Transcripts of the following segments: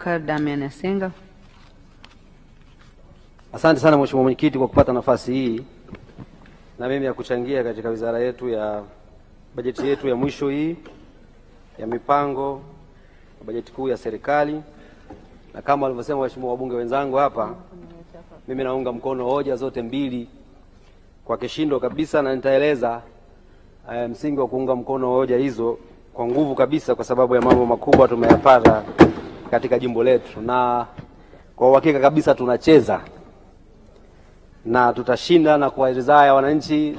Damian Senga. Asante sana Mheshimiwa Mwenyekiti kwa kupata nafasi hii na mimi ya kuchangia katika wizara yetu ya bajeti yetu ya mwisho hii ya mipango bajeti kuu ya serikali. Na kama walivyosema waheshimiwa wabunge wenzangu hapa, mimi naunga mkono hoja zote mbili kwa kishindo kabisa, na nitaeleza msingi wa kuunga mkono hoja hizo kwa nguvu kabisa, kwa sababu ya mambo makubwa tumeyapata katika jimbo letu, na kwa uhakika kabisa tunacheza na tutashinda, na kwa ridhaa ya wananchi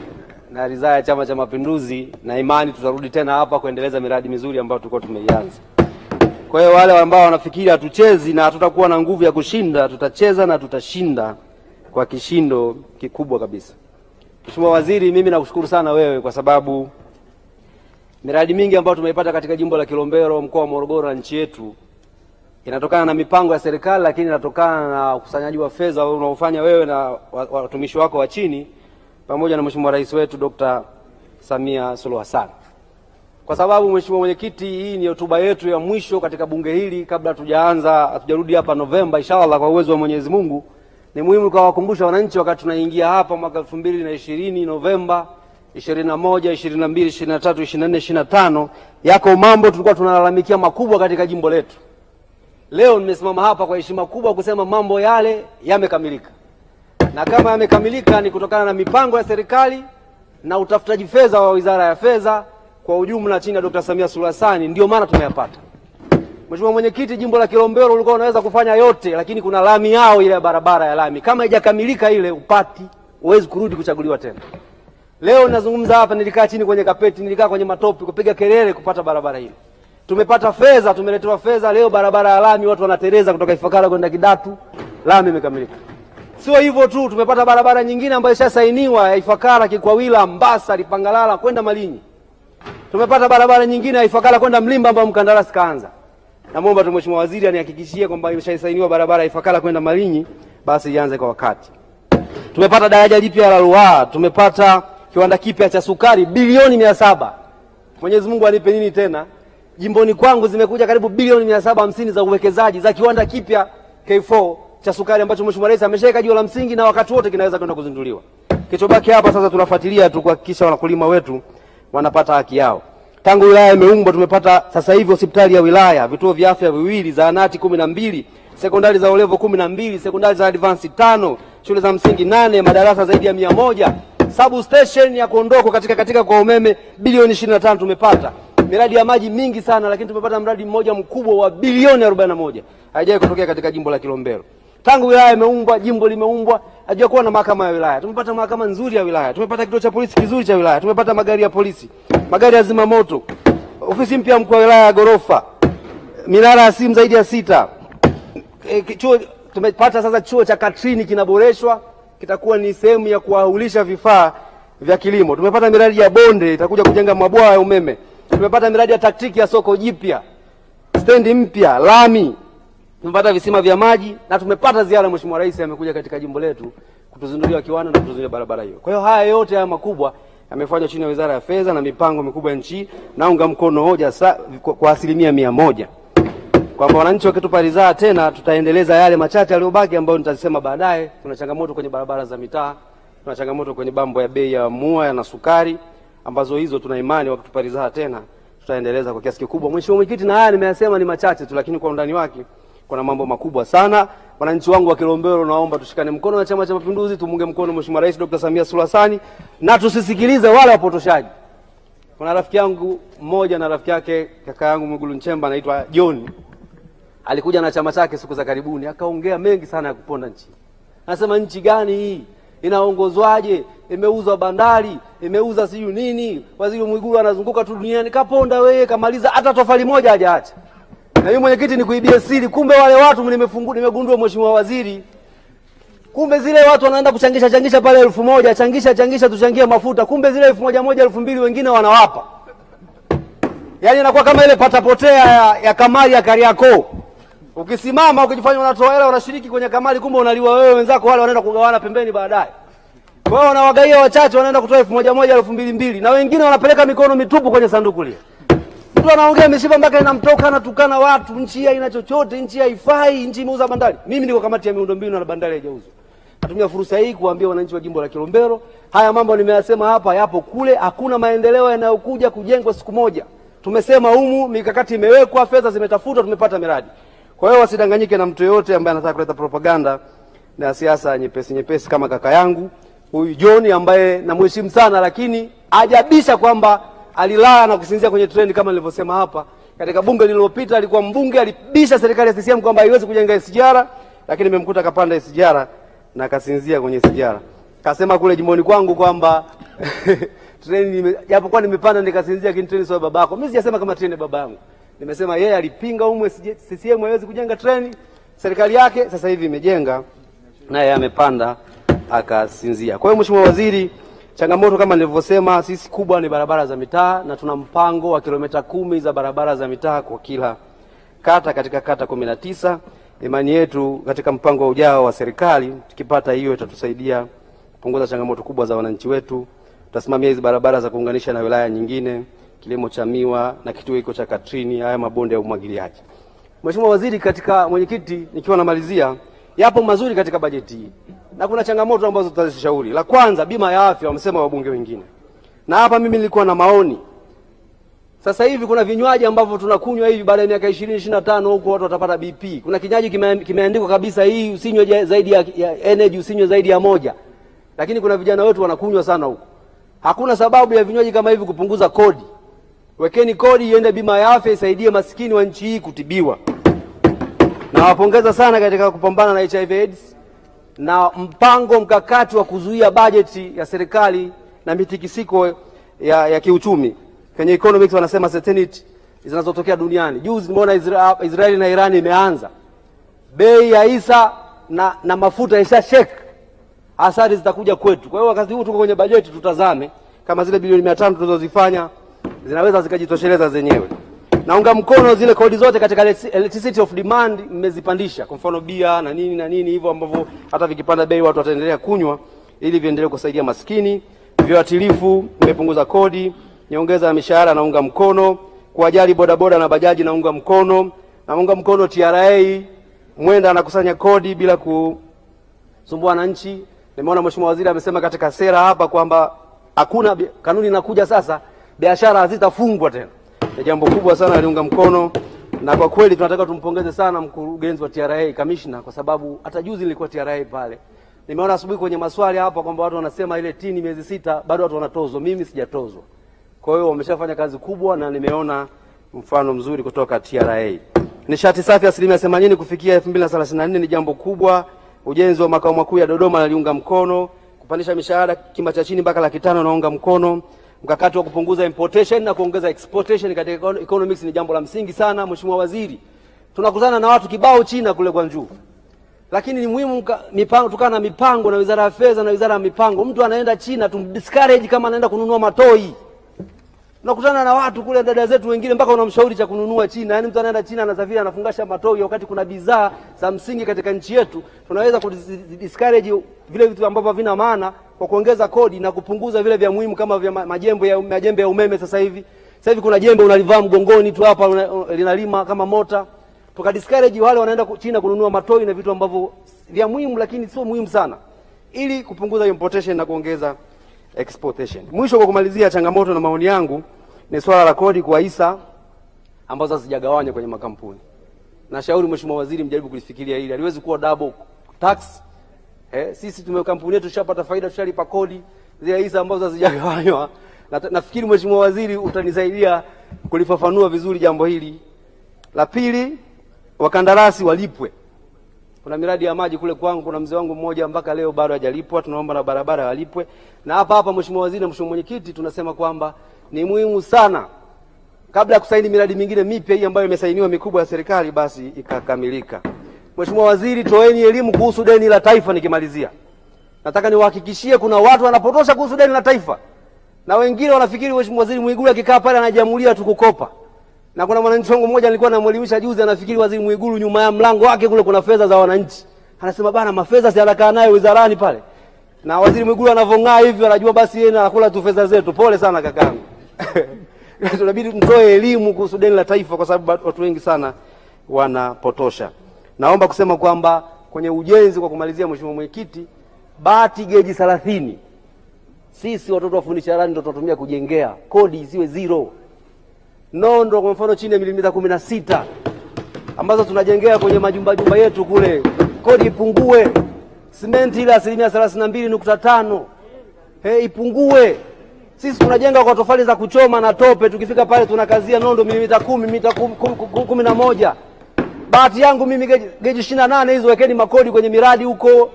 na ridhaa ya Chama cha Mapinduzi na imani tutarudi tena hapa kuendeleza miradi mizuri ambayo tulikuwa tumeianza. Kwa hiyo wale ambao wanafikiri hatuchezi na hatutakuwa na nguvu ya kushinda, tutacheza na tutashinda kwa kishindo kikubwa kabisa. Mheshimiwa Waziri, mimi nakushukuru sana wewe kwa sababu miradi mingi ambayo tumeipata katika jimbo la Kilombero, mkoa wa Morogoro na nchi yetu inatokana na mipango ya serikali, lakini inatokana na ukusanyaji wa fedha unaofanya wewe na watumishi wako wa chini pamoja na Mheshimiwa Rais wetu Dr. Samia Suluhu Hassan. Kwa sababu Mheshimiwa Mwenyekiti, hii ni hotuba yetu ya mwisho katika bunge hili kabla hatujarudi hapa Novemba inshallah kwa uwezo wa Mwenyezi Mungu. Ni muhimu kuwakumbusha wananchi wakati tunaingia hapa mwaka 2020 Novemba 21, 22, 23, 24, 25 yako mambo tulikuwa tunalalamikia makubwa katika jimbo letu. Leo nimesimama hapa kwa heshima kubwa kusema mambo yale yamekamilika. Na kama yamekamilika ni kutokana na mipango ya serikali na utafutaji fedha wa Wizara ya Fedha kwa ujumla chini ya Dr. Samia Suluhu Hassan, ndio maana tumeyapata. Mheshimiwa Mwenyekiti, jimbo la Kilombero ulikuwa unaweza kufanya yote, lakini kuna lami yao ile barabara ya lami. Kama haijakamilika ile upati, huwezi kurudi kuchaguliwa tena. Leo ninazungumza hapa, nilikaa chini kwenye kapeti, nilikaa kwenye matopi kupiga kelele kupata barabara hii. Tumepata fedha, tumeletewa fedha, leo barabara ya lami watu wanatereza kutoka Ifakara kwenda Kidatu, lami imekamilika. Sio hivyo tu, tumepata barabara nyingine ambayo ishasainiwa ya Ifakara Kikwawila, Mbasa, Lipangalala kwenda Malinyi. Tumepata barabara nyingine ya Ifakara kwenda Mlimba ambayo mkandarasi kaanza. Naomba tu Mheshimiwa Waziri anihakikishie kwamba imeshasainiwa barabara ya Ifakara kwenda Malinyi, basi ianze kwa wakati. Tumepata daraja jipya la Ruaha, tumepata kiwanda kipya cha sukari bilioni 700. Mwenyezi Mungu anipe nini tena? Jimboni kwangu zimekuja karibu bilioni 750 za uwekezaji za kiwanda kipya K4 cha sukari ambacho Mheshimiwa Rais ameshaweka jiwe la msingi na wakati wote kinaweza kwenda kuzinduliwa. Kilichobaki hapa sasa tunafuatilia tu kuhakikisha wakulima wetu wanapata haki yao. Tangu wilaya imeumbwa tumepata sasa hivi hospitali ya wilaya, vituo vya afya 2, zahanati 12, sekondari za olevo 12, sekondari za advance 5, shule za msingi 8, madarasa zaidi ya 100, substation ya Kondoko katika kwa umeme bilioni 25 tumepata. Miradi ya maji mingi sana, lakini tumepata mradi mmoja mkubwa wa bilioni 41. Haijawahi kutokea katika jimbo la Kilombero. Tangu wilaya imeumbwa, jimbo limeumbwa, hajakuwa kuwa na mahakama ya wilaya. Tumepata mahakama nzuri ya wilaya, tumepata kituo cha polisi kizuri cha wilaya, tumepata magari ya polisi, magari ya zimamoto, ofisi mpya mkuu wa wilaya ya ghorofa, minara ya simu zaidi ya 6. Tumepata sasa chuo cha Katrini kinaboreshwa, kitakuwa ni sehemu ya kuahulisha vifaa vya kilimo. Tumepata miradi ya bonde, itakuja kujenga mabwawa ya umeme. Tumepata miradi ya taktiki ya soko jipya, stendi mpya, lami. Tumepata visima vya maji na tumepata ziara Mheshimiwa Rais amekuja katika jimbo letu kutuzindulia kiwanda na kutuzindulia barabara hiyo. Kwa hiyo haya yote haya makubwa yamefanywa chini ya Wizara ya Fedha na mipango mikubwa ya nchi. Naunga mkono hoja kwa 100%. Kwamba wananchi wakitupa ridhaa tena tutaendeleza yale machache yaliyobaki ambayo nitasema baadaye. Tuna changamoto kwenye barabara za mitaa, tuna changamoto kwenye bambo ya bei ya mua na sukari, ambazo hizo tuna imani wakitupa ridhaa tena tutaendeleza kwa kiasi kikubwa. Mheshimiwa Mwenyekiti, na haya nimeyasema ni machache tu, lakini kwa undani wake kuna mambo makubwa sana. Wananchi wangu wa Kilombero, naomba tushikane mkono na Chama cha Mapinduzi, tumunge mkono Mheshimiwa Rais Dr. Samia Suluhu Hassan na tusisikilize wale wapotoshaji. Kuna rafiki yangu mmoja na rafiki yake kaka yangu Mwigulu Nchemba anaitwa John. Alikuja na chama chake siku za karibuni, akaongea mengi sana ya kuponda nchi. Anasema nchi gani hii? Inaongozwaje? Imeuzwa bandari, imeuza siyo nini? Waziri Mwigulu anazunguka tu duniani, kaponda wewe, kamaliza hata tofali moja hajaacha. Na mimi mwenyekiti nikuibia siri, kumbe wale watu nimegundua Mheshimiwa Waziri, kumbe zile watu wanaenda kuchangisha pale 1000, changisha tuchangie mafuta, kumbe zile 1000 2000 wengine wanawapa. Yaani inakuwa kama ile patapotea ya kamari ya Kariakoo. Ukisimama ukijifanya unatoa hela unashiriki kwenye kamari, kumbe unaliwa wewe, wenzako wale wanaenda kugawana pembeni baadaye. Kwa hiyo wanawagaia wachache, wanaenda kutoa 1000 2000 na wengine wanapeleka mikono mitupu kwenye sanduku lile. mtu anaongea mishipa mpaka inamtoka, anatukana watu, nchi haina chochote, nchi haifai, nchi imeuza bandari. Mimi niko kamati ya miundombinu na bandari haijauzwa. Natumia fursa hii kuambia wananchi wa jimbo la Kilombero, haya mambo nimeyasema hapa yapo kule, hakuna maendeleo yanayokuja kujengwa siku moja. Tumesema humu mikakati imewekwa, fedha zimetafutwa, tumepata miradi. Kwa hiyo wasidanganyike na mtu yote ambaye anataka kuleta propaganda na siasa nyepesi kama kaka yangu huyu John ambaye namheshimu sana, lakini ajabisha kwamba alilala na kusinzia kwenye treni kama nilivyosema hapa. Katika bunge lililopita alikuwa mbunge, alibisha serikali ya CCM kwamba haiwezi kujenga SGR, lakini nimemkuta kapanda SGR na kasinzia kwenye SGR. Kasema kule jimboni kwangu kwamba treni japokuwa nimepanda nikasinzia, lakini treni sio babako. Mimi sijasema kama treni baba yangu. Nimesema yeye alipinga umwe CCM haiwezi kujenga treni, serikali yake sasa hivi imejenga naye amepanda akasinzia. Kwa hiyo Mheshimiwa Waziri, changamoto kama nilivyosema sisi kubwa ni barabara za mitaa, na tuna mpango wa kilomita 10 za barabara za mitaa kwa kila kata katika kata 19. Imani yetu katika mpango ujao wa serikali tukipata hiyo itatusaidia kupunguza changamoto kubwa za wananchi wetu. Tutasimamia hizi barabara za kuunganisha na wilaya nyingine, kilimo cha miwa na kituo hiko cha Katrini, haya mabonde ya umwagiliaji. Mheshimiwa Waziri, katika mwenyekiti nikiwa namalizia, yapo mazuri katika bajeti hii na kuna changamoto ambazo tutazishauri. La kwanza, bima ya afya, wamesema wabunge wengine. Na hapa mimi nilikuwa na maoni. Sasa hivi kuna vinywaji ambavyo tunakunywa hivi baada ya miaka 20-25 huko watu watapata BP. Kuna kinywaji kimeandikwa kabisa hii usinywe zaidi ya energy, usinywe zaidi ya moja. Lakini kuna vijana wetu wanakunywa sana huko. Hakuna sababu ya vinywaji kama hivi kupunguza kodi. Wekeni kodi iende bima ya afya isaidie maskini wa nchi hii kutibiwa. Na wapongeza sana katika kupambana na HIV/AIDS na mpango mkakati wa kuzuia bajeti ya serikali na mitikisiko ya kiuchumi. Kwenye economics wanasema certainty zinazotokea duniani. Juzi nimeona Israeli na Iran imeanza. Bei ya Isa na mafuta ishashek. Athari zitakuja kwetu. Kwa hiyo wakati huu tuko kwenye bajeti, tutazame kama zile bilioni 500 tulizozifanya zinaweza zikajitosheleza zenyewe. Naunga mkono zile kodi zote katika electricity of demand mmezipandisha. Kwa mfano bia na nini hivyo ambavyo hata vikipanda bei watu wataendelea kunywa ili viendelee kusaidia maskini. Viuatilifu mmepunguza kodi, nyongeza ya mishahara naunga mkono, kuwajali bodaboda na bajaji naunga mkono. Naunga mkono TRA, mwenda anakusanya kodi bila kusumbua wananchi. Nimeona Mheshimiwa Waziri amesema katika sera hapa kwamba hakuna kanuni inakuja sasa biashara hazitafungwa tena. Ni jambo kubwa sana, aliunga mkono. Na kwa kweli tunataka tumpongeze sana mkurugenzi wa TRA, commissioner, kwa sababu hata juzi nilikuwa TRA pale. Nimeona asubuhi kwenye maswali hapa kwamba watu wanasema ile tini miezi 6 bado watu wanatozwa. Mimi sijatozwa. Kwa hiyo wameshafanya kazi kubwa na nimeona mfano mzuri kutoka TRA. Nishati safi 80% kufikia 2034 ni jambo kubwa. Ujenzi wa makao makuu ya Dodoma naliunga mkono. Kupandisha mishahara kima cha chini mpaka 500,000 naunga mkono. Mkakati wa kupunguza importation na kuongeza exportation katika economics ni jambo la msingi sana. Mheshimiwa Waziri, tunakutana na watu kibao China kule Guangzhou. Lakini ni muhimu mipango, tukana na mipango na Wizara ya Fedha na Wizara ya Mipango. Mtu anaenda China tumdiscourage kama anaenda kununua matoi. Tunakutana na watu kule, dada zetu wengine mpaka unamshauri cha kununua China. Yaani mtu anaenda China anasafiri anafungasha matoi wakati kuna bidhaa za msingi katika nchi yetu. Tunaweza kudiscourage vile vitu ambavyo havina maana kwa kuongeza kodi na kupunguza vile vya muhimu kama vya majembe ya umeme. Sasa hivi kuna jembe unalivaa mgongoni tu hapa linalima kama mota. Tukadiscourage wale wanaenda China kununua matoi na vitu ambavyo vya muhimu lakini sio muhimu sana, ili kupunguza importation na kuongeza exportation. Mwisho kwa kumalizia, changamoto na maoni yangu ni swala la kodi kwa hisa ambazo hazijagawanywa kwenye makampuni. Nashauri Mheshimiwa Waziri mjaribu kulifikiria hili. Haliwezi kuwa double tax. Sisi kampuni yetu tushapata faida, tushalipa kodi. Zile hisa ambazo hazijagawanywa, nafikiri Mheshimiwa Waziri utanisaidia kulifafanua vizuri jambo hili. La pili, wakandarasi walipwe. Kuna miradi ya maji kule kwangu, kuna mzee wangu mmoja mpaka leo bado hajalipwa, tunaomba na barabara walipwe. Na hapa Mheshimiwa Waziri na Mheshimiwa Mwenyekiti tunasema kwamba ni muhimu sana kabla ya kusaini miradi mingine mipya hii ambayo imesainiwa mikubwa ya serikali basi ikakamilika. Mheshimiwa Waziri, toeni elimu kuhusu deni la taifa. Nikimalizia, nataka niwahakikishie kuna watu wanapotosha kuhusu deni la taifa. Na wengine wanafikiri Mheshimiwa Waziri Mwigulu akikaa pale anajiamulia tu kukopa. Na kuna mwananchi wangu mmoja nilikuwa namuelimisha juzi, anafikiri Waziri Mwigulu nyuma ya mlango wake kule kuna fedha za wananchi. Anasema bana, mafedha si anakaa nayo wizarani pale. Na Waziri Mwigulu anavong'aa hivi anajua basi yeye anakula tu fedha zetu. Pole sana kakangu. tunabidi mtoe elimu kuhusu deni la taifa, kwa sababu watu wengi sana wanapotosha. Naomba kusema kwamba kwenye ujenzi, kwa kumalizia Mheshimiwa Mwenyekiti, bati geji 30 sisi watoto wa fundi cherehani ndio tutatumia kujengea, kodi isiwe zero. Nondo kwa mfano chini ya milimita 16 ambazo tunajengea kwenye majumba yetu kule, kodi ipungue. Simenti ile 32.5% ipungue. Sisi tunajenga kwa tofali za kuchoma na tope, tukifika pale tunakazia nondo milimita 10, milimita 11. Bahati yangu mimi geji 28 hizo wekeni makodi kwenye miradi huko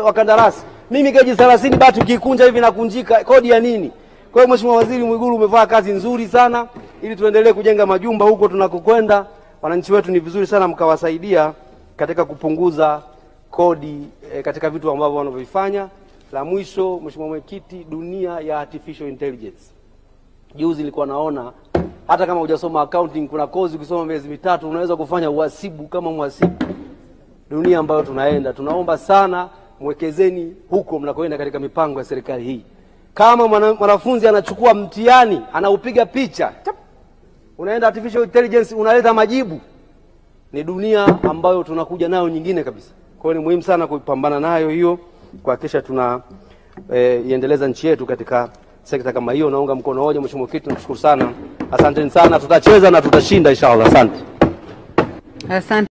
wakandarasi. Mimi geji 30 bahati ukikunja hivi nakunjika, kodi ya nini? Kwa hiyo Mheshimiwa Waziri Mwigulu umefanya kazi nzuri sana ili tuendelee kujenga majumba huko tunakokwenda. Wananchi wetu ni vizuri sana mkawasaidia katika kupunguza kodi katika vitu ambavyo wanavyofanya. La mwisho Mheshimiwa Mwenyekiti, dunia ya artificial intelligence. Juzi nilikuwa naona hata kama hujasoma accounting, kuna kozi ukisoma miezi mitatu unaweza kufanya uhasibu kama mhasibu. Dunia ambayo tunaenda, tunaomba sana mwekezeni huko mnakoenda katika mipango ya serikali hii. Kama mwanafunzi anachukua mtihani, anaupiga picha, unaenda artificial intelligence unaleta majibu. Ni dunia ambayo tunakuja nayo nyingine kabisa. Kwa hiyo ni muhimu sana kupambana nayo hiyo, kuhakikisha tuna iendeleza nchi yetu katika sekta kama hiyo. Naunga mkono hoja Mheshimiwa Mwenyekiti, tunashukuru sana. Asanteni sana, tutacheza na tutashinda inshallah. Asante. Asante.